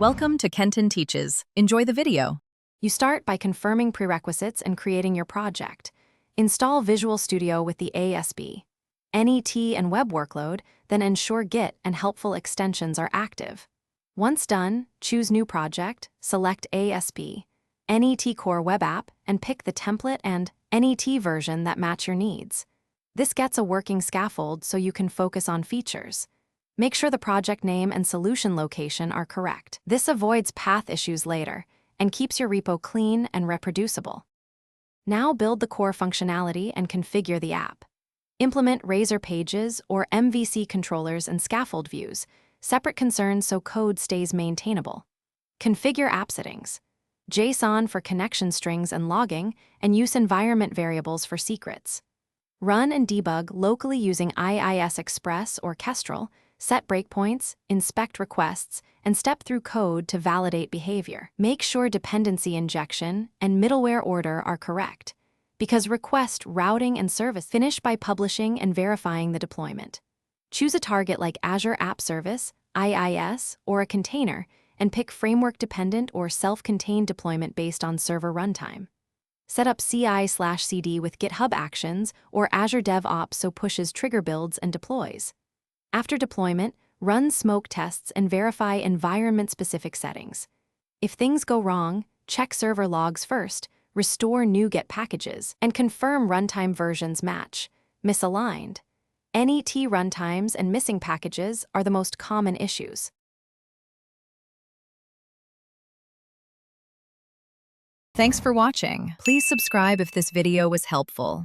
Welcome to Kenton Teaches. Enjoy the video. You start by confirming prerequisites and creating your project. Install Visual Studio with the ASB, NET, and web workload, then ensure Git and helpful extensions are active. Once done, choose New Project, select ASB, NET Core Web App, and pick the template and NET version that match your needs. This gets a working scaffold so you can focus on features. Make sure the project name and solution location are correct. This avoids path issues later and keeps your repo clean and reproducible. Now build the core functionality and configure the app. Implement Razor Pages or MVC controllers and scaffold views, separate concerns so code stays maintainable. Configure app settings. JSON for connection strings and logging, and use environment variables for secrets. Run and debug locally using IIS Express or Kestrel, set breakpoints, inspect requests, and step through code to validate behavior. Make sure dependency injection and middleware order are correct, because request routing and service. Finish by publishing and verifying the deployment. Choose a target like Azure App Service, IIS, or a container, and pick framework-dependent or self-contained deployment based on server runtime. Set up CI/CD with GitHub Actions or Azure DevOps so pushes trigger builds and deploys. After deployment, run smoke tests and verify environment-specific settings. If things go wrong, check server logs first, restore NuGet packages, and confirm runtime versions match. Misaligned. NET runtimes and missing packages are the most common issues. Thanks for watching. Please subscribe if this video was helpful.